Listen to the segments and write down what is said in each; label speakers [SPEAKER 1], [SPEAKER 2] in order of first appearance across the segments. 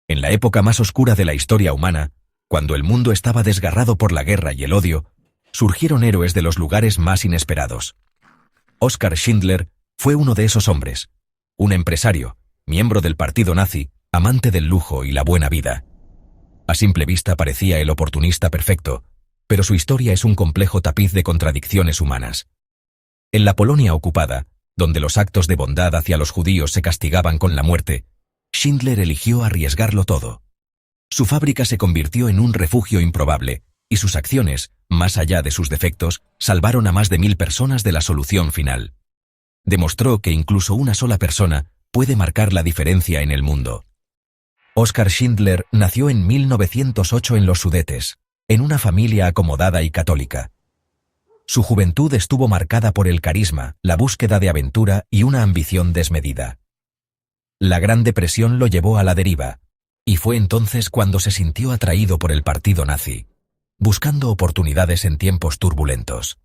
[SPEAKER 1] En la época más oscura de la historia humana, cuando el mundo estaba desgarrado por la guerra y el odio, surgieron héroes de los lugares más inesperados. Oskar Schindler fue uno de esos hombres, un empresario, miembro del partido nazi, amante del lujo y la buena vida. A simple vista parecía el oportunista perfecto, pero su historia es un complejo tapiz de contradicciones humanas. En la Polonia ocupada, donde los actos de bondad hacia los judíos se castigaban con la muerte, Schindler eligió arriesgarlo todo. Su fábrica se convirtió en un refugio improbable, y sus acciones, más allá de sus defectos, salvaron a más de 1000 personas de la solución final. Demostró que incluso una sola persona puede marcar la diferencia en el mundo. Oskar Schindler nació en 1908 en los Sudetes, en una familia acomodada y católica. Su juventud estuvo marcada por el carisma, la búsqueda de aventura y una ambición desmedida. La Gran Depresión lo llevó a la deriva, y fue entonces cuando se sintió atraído por el partido nazi, buscando oportunidades en tiempos turbulentos.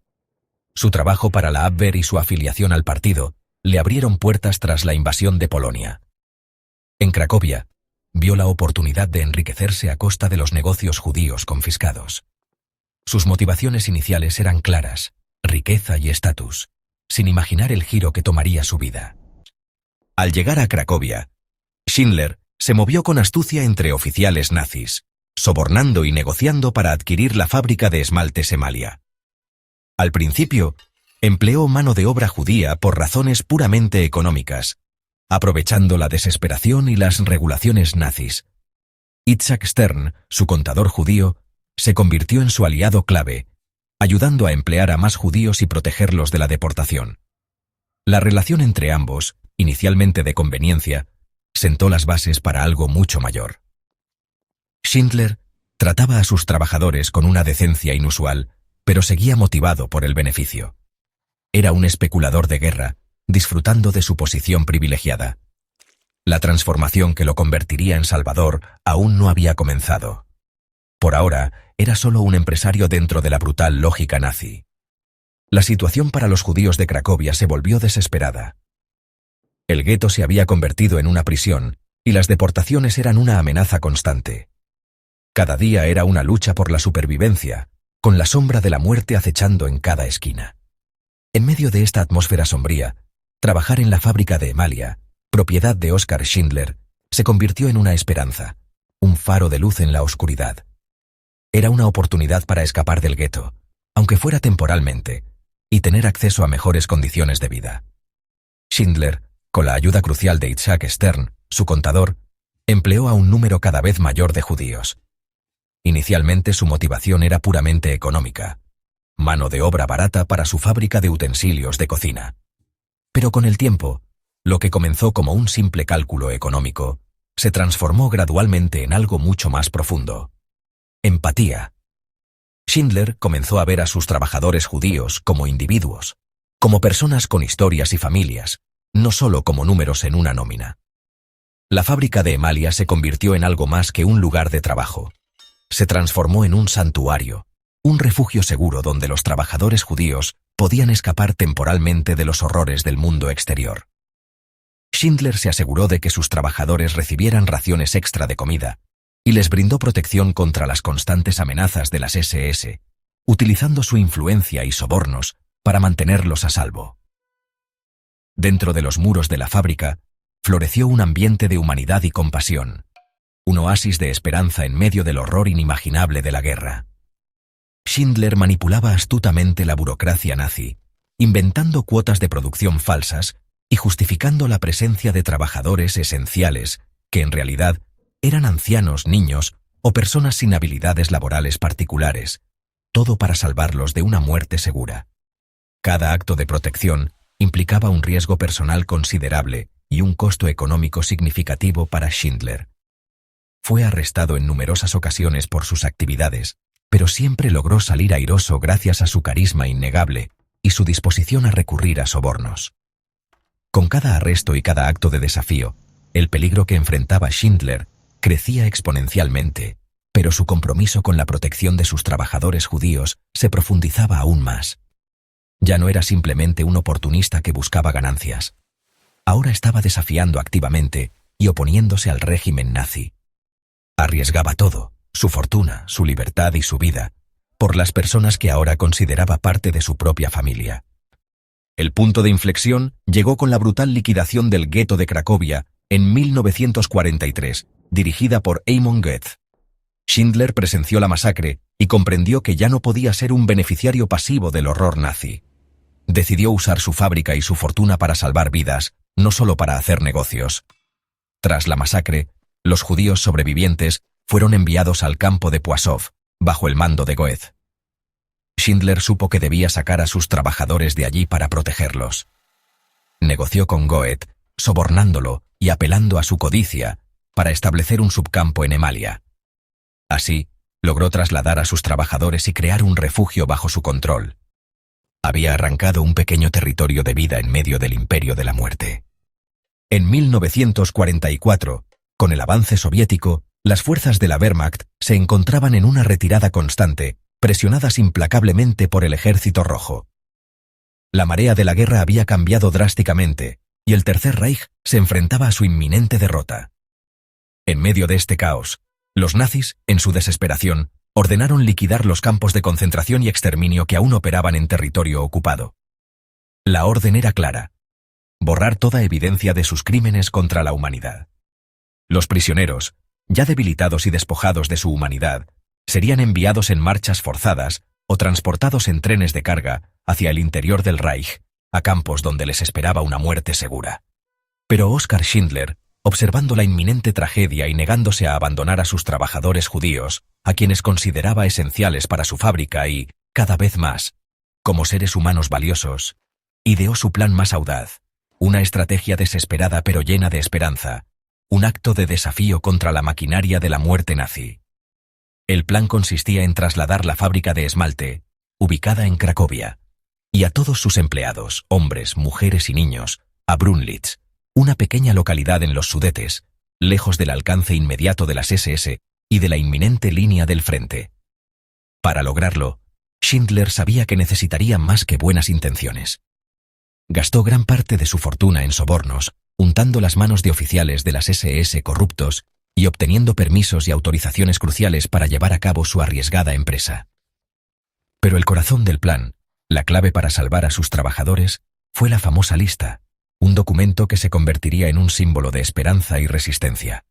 [SPEAKER 1] Su trabajo para la Abwehr y su afiliación al partido le abrieron puertas tras la invasión de Polonia. En Cracovia, vio la oportunidad de enriquecerse a costa de los negocios judíos confiscados. Sus motivaciones iniciales eran claras: riqueza y estatus, sin imaginar el giro que tomaría su vida. Al llegar a Cracovia, Schindler se movió con astucia entre oficiales nazis, sobornando y negociando para adquirir la fábrica de esmaltes Emalia. Al principio, empleó mano de obra judía por razones puramente económicas, aprovechando la desesperación y las regulaciones nazis. Itzhak Stern, su contador judío, se convirtió en su aliado clave, ayudando a emplear a más judíos y protegerlos de la deportación. La relación entre ambos, inicialmente de conveniencia, sentó las bases para algo mucho mayor. Schindler trataba a sus trabajadores con una decencia inusual, pero seguía motivado por el beneficio. Era un especulador de guerra, disfrutando de su posición privilegiada. La transformación que lo convertiría en salvador aún no había comenzado. Por ahora, era solo un empresario dentro de la brutal lógica nazi. La situación para los judíos de Cracovia se volvió desesperada. El gueto se había convertido en una prisión, y las deportaciones eran una amenaza constante. Cada día era una lucha por la supervivencia, con la sombra de la muerte acechando en cada esquina. En medio de esta atmósfera sombría, trabajar en la fábrica de Emalia, propiedad de Oskar Schindler, se convirtió en una esperanza, un faro de luz en la oscuridad. Era una oportunidad para escapar del gueto, aunque fuera temporalmente, y tener acceso a mejores condiciones de vida. Schindler, con la ayuda crucial de Itzhak Stern, su contador, empleó a un número cada vez mayor de judíos. Inicialmente su motivación era puramente económica, mano de obra barata para su fábrica de utensilios de cocina. Pero con el tiempo, lo que comenzó como un simple cálculo económico, se transformó gradualmente en algo mucho más profundo: empatía. Schindler comenzó a ver a sus trabajadores judíos como individuos, como personas con historias y familias, no solo como números en una nómina. La fábrica de Emalia se convirtió en algo más que un lugar de trabajo. Se transformó en un santuario, un refugio seguro donde los trabajadores judíos podían escapar temporalmente de los horrores del mundo exterior. Schindler se aseguró de que sus trabajadores recibieran raciones extra de comida y les brindó protección contra las constantes amenazas de las SS, utilizando su influencia y sobornos para mantenerlos a salvo. Dentro de los muros de la fábrica, floreció un ambiente de humanidad y compasión, un oasis de esperanza en medio del horror inimaginable de la guerra. Schindler manipulaba astutamente la burocracia nazi, inventando cuotas de producción falsas y justificando la presencia de trabajadores esenciales que en realidad eran ancianos, niños o personas sin habilidades laborales particulares, todo para salvarlos de una muerte segura. Cada acto de protección implicaba un riesgo personal considerable y un costo económico significativo para Schindler. Fue arrestado en numerosas ocasiones por sus actividades, pero siempre logró salir airoso gracias a su carisma innegable y su disposición a recurrir a sobornos. Con cada arresto y cada acto de desafío, el peligro que enfrentaba Schindler crecía exponencialmente, pero su compromiso con la protección de sus trabajadores judíos se profundizaba aún más. Ya no era simplemente un oportunista que buscaba ganancias. Ahora estaba desafiando activamente y oponiéndose al régimen nazi. Arriesgaba todo, su fortuna, su libertad y su vida, por las personas que ahora consideraba parte de su propia familia. El punto de inflexión llegó con la brutal liquidación del gueto de Cracovia en 1943, dirigida por Amon Goethe. Schindler presenció la masacre y comprendió que ya no podía ser un beneficiario pasivo del horror nazi. Decidió usar su fábrica y su fortuna para salvar vidas, no solo para hacer negocios. Tras la masacre, los judíos sobrevivientes fueron enviados al campo de Poissov, bajo el mando de Goethe. Schindler supo que debía sacar a sus trabajadores de allí para protegerlos. Negoció con Goethe, sobornándolo y apelando a su codicia, para establecer un subcampo en Emalia. Así, logró trasladar a sus trabajadores y crear un refugio bajo su control. Había arrancado un pequeño territorio de vida en medio del imperio de la muerte. En 1944, con el avance soviético, las fuerzas de la Wehrmacht se encontraban en una retirada constante, presionadas implacablemente por el Ejército Rojo. La marea de la guerra había cambiado drásticamente, y el Tercer Reich se enfrentaba a su inminente derrota. En medio de este caos, los nazis, en su desesperación, ordenaron liquidar los campos de concentración y exterminio que aún operaban en territorio ocupado. La orden era clara: borrar toda evidencia de sus crímenes contra la humanidad. Los prisioneros, ya debilitados y despojados de su humanidad, serían enviados en marchas forzadas o transportados en trenes de carga hacia el interior del Reich, a campos donde les esperaba una muerte segura. Pero Oskar Schindler, observando la inminente tragedia y negándose a abandonar a sus trabajadores judíos, a quienes consideraba esenciales para su fábrica y, cada vez más, como seres humanos valiosos, ideó su plan más audaz, una estrategia desesperada pero llena de esperanza, un acto de desafío contra la maquinaria de la muerte nazi. El plan consistía en trasladar la fábrica de esmalte, ubicada en Cracovia, y a todos sus empleados, hombres, mujeres y niños, a Brunlitz, una pequeña localidad en los Sudetes, lejos del alcance inmediato de las SS y de la inminente línea del frente. Para lograrlo, Schindler sabía que necesitaría más que buenas intenciones. Gastó gran parte de su fortuna en sobornos, untando las manos de oficiales de las SS corruptos y obteniendo permisos y autorizaciones cruciales para llevar a cabo su arriesgada empresa. Pero el corazón del plan, la clave para salvar a sus trabajadores, fue la famosa lista, un documento que se convertiría en un símbolo de esperanza y resistencia.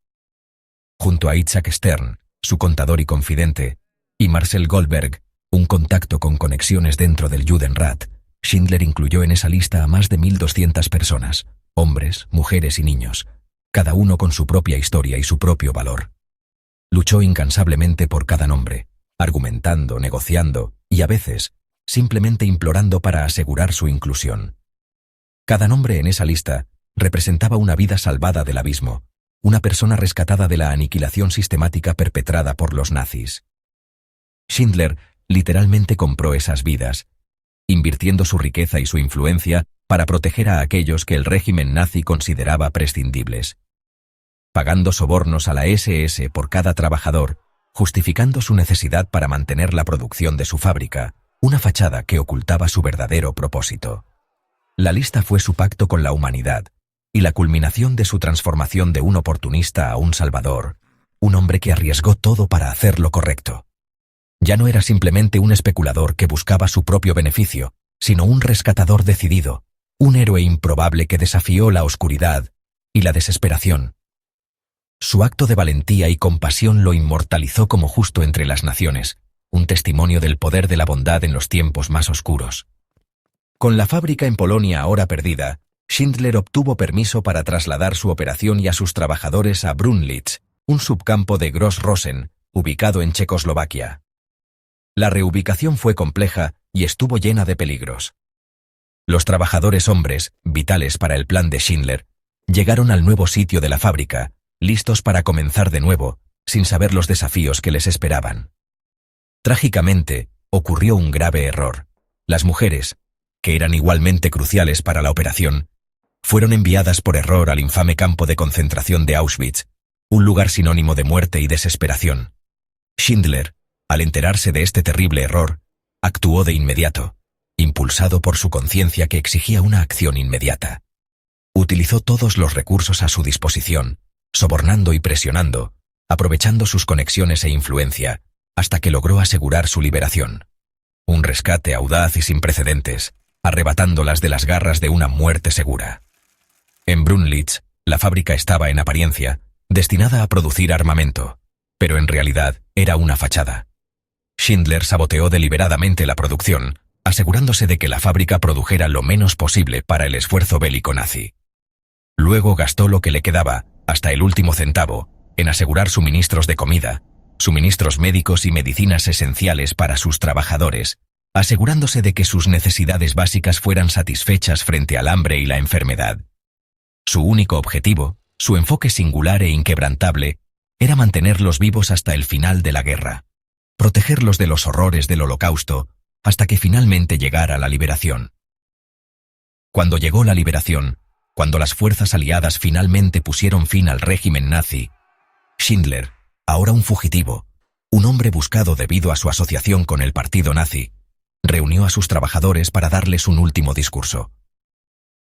[SPEAKER 1] Junto a Isaac Stern, su contador y confidente, y Marcel Goldberg, un contacto con conexiones dentro del Judenrat, Schindler incluyó en esa lista a más de 1.200 personas, hombres, mujeres y niños, cada uno con su propia historia y su propio valor. Luchó incansablemente por cada nombre, argumentando, negociando y a veces simplemente implorando para asegurar su inclusión. Cada nombre en esa lista representaba una vida salvada del abismo, una persona rescatada de la aniquilación sistemática perpetrada por los nazis. Schindler literalmente compró esas vidas, invirtiendo su riqueza y su influencia para proteger a aquellos que el régimen nazi consideraba prescindibles. Pagando sobornos a la SS por cada trabajador, justificando su necesidad para mantener la producción de su fábrica, una fachada que ocultaba su verdadero propósito. La lista fue su pacto con la humanidad y la culminación de su transformación de un oportunista a un salvador, un hombre que arriesgó todo para hacer lo correcto. Ya no era simplemente un especulador que buscaba su propio beneficio, sino un rescatador decidido, un héroe improbable que desafió la oscuridad y la desesperación. Su acto de valentía y compasión lo inmortalizó como justo entre las naciones, un testimonio del poder de la bondad en los tiempos más oscuros. Con la fábrica en Polonia ahora perdida, Schindler obtuvo permiso para trasladar su operación y a sus trabajadores a Brunlitz, un subcampo de Gross-Rosen, ubicado en Checoslovaquia. La reubicación fue compleja y estuvo llena de peligros. Los trabajadores hombres, vitales para el plan de Schindler, llegaron al nuevo sitio de la fábrica, listos para comenzar de nuevo, sin saber los desafíos que les esperaban. Trágicamente, ocurrió un grave error. Las mujeres, que eran igualmente cruciales para la operación, fueron enviadas por error al infame campo de concentración de Auschwitz, un lugar sinónimo de muerte y desesperación. Schindler, al enterarse de este terrible error, actuó de inmediato, impulsado por su conciencia que exigía una acción inmediata. Utilizó todos los recursos a su disposición, sobornando y presionando, aprovechando sus conexiones e influencia, hasta que logró asegurar su liberación. Un rescate audaz y sin precedentes, arrebatándolas de las garras de una muerte segura. En Brunlitz, la fábrica estaba en apariencia destinada a producir armamento, pero en realidad era una fachada. Schindler saboteó deliberadamente la producción, asegurándose de que la fábrica produjera lo menos posible para el esfuerzo bélico nazi. Luego gastó lo que le quedaba, hasta el último centavo, en asegurar suministros de comida, suministros médicos y medicinas esenciales para sus trabajadores, asegurándose de que sus necesidades básicas fueran satisfechas frente al hambre y la enfermedad. Su único objetivo, su enfoque singular e inquebrantable, era mantenerlos vivos hasta el final de la guerra, protegerlos de los horrores del Holocausto, hasta que finalmente llegara la liberación. Cuando llegó la liberación, cuando las fuerzas aliadas finalmente pusieron fin al régimen nazi, Schindler, ahora un fugitivo, un hombre buscado debido a su asociación con el partido nazi, reunió a sus trabajadores para darles un último discurso.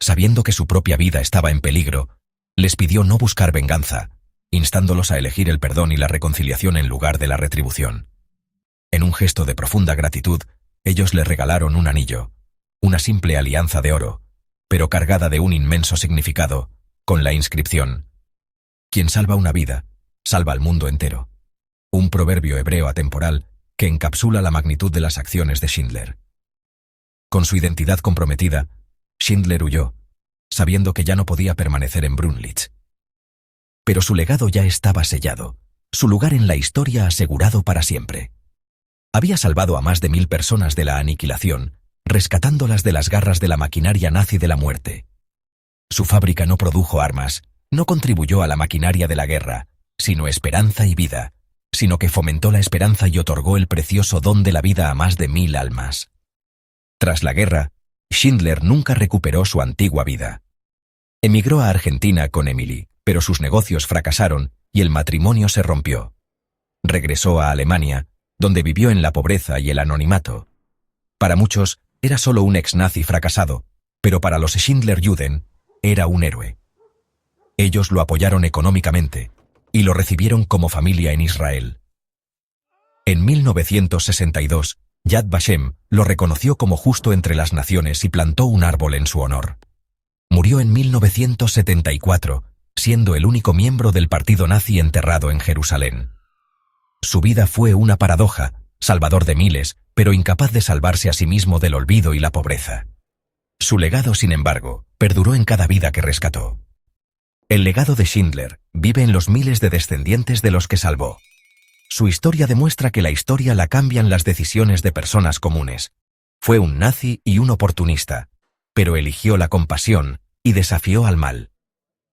[SPEAKER 1] Sabiendo que su propia vida estaba en peligro, les pidió no buscar venganza, instándolos a elegir el perdón y la reconciliación en lugar de la retribución. En un gesto de profunda gratitud, ellos le regalaron un anillo, una simple alianza de oro, pero cargada de un inmenso significado, con la inscripción: «Quien salva una vida, salva al mundo entero». Un proverbio hebreo atemporal que encapsula la magnitud de las acciones de Schindler. Con su identidad comprometida, Schindler huyó, sabiendo que ya no podía permanecer en Brunlitz. Pero su legado ya estaba sellado, su lugar en la historia asegurado para siempre. Había salvado a más de 1000 personas de la aniquilación, rescatándolas de las garras de la maquinaria nazi de la muerte. Su fábrica no produjo armas, no contribuyó a la maquinaria de la guerra, sino esperanza y vida, sino que fomentó la esperanza y otorgó el precioso don de la vida a más de 1000 almas. Tras la guerra, Schindler nunca recuperó su antigua vida. Emigró a Argentina con Emily, pero sus negocios fracasaron y el matrimonio se rompió. Regresó a Alemania, donde vivió en la pobreza y el anonimato. Para muchos, era solo un ex-nazi fracasado, pero para los Schindler-Juden, era un héroe. Ellos lo apoyaron económicamente y lo recibieron como familia en Israel. En 1962, Yad Vashem lo reconoció como justo entre las naciones y plantó un árbol en su honor. Murió en 1974, siendo el único miembro del partido nazi enterrado en Jerusalén. Su vida fue una paradoja, salvador de miles, pero incapaz de salvarse a sí mismo del olvido y la pobreza. Su legado, sin embargo, perduró en cada vida que rescató. El legado de Schindler vive en los miles de descendientes de los que salvó. Su historia demuestra que la historia la cambian las decisiones de personas comunes. Fue un nazi y un oportunista, pero eligió la compasión y desafió al mal.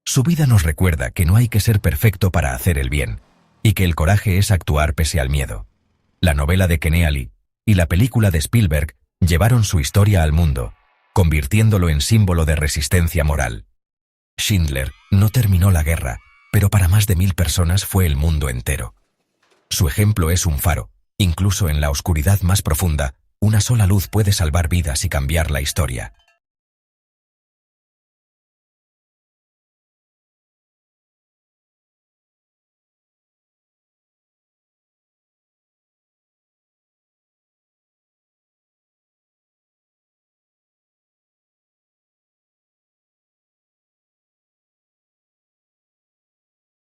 [SPEAKER 1] Su vida nos recuerda que no hay que ser perfecto para hacer el bien, y que el coraje es actuar pese al miedo. La novela de Keneally y la película de Spielberg llevaron su historia al mundo, convirtiéndolo en símbolo de resistencia moral. Schindler no terminó la guerra, pero para más de 1000 personas fue el mundo entero. Su ejemplo es un faro. Incluso en la oscuridad más profunda, una sola luz puede salvar vidas y cambiar la historia.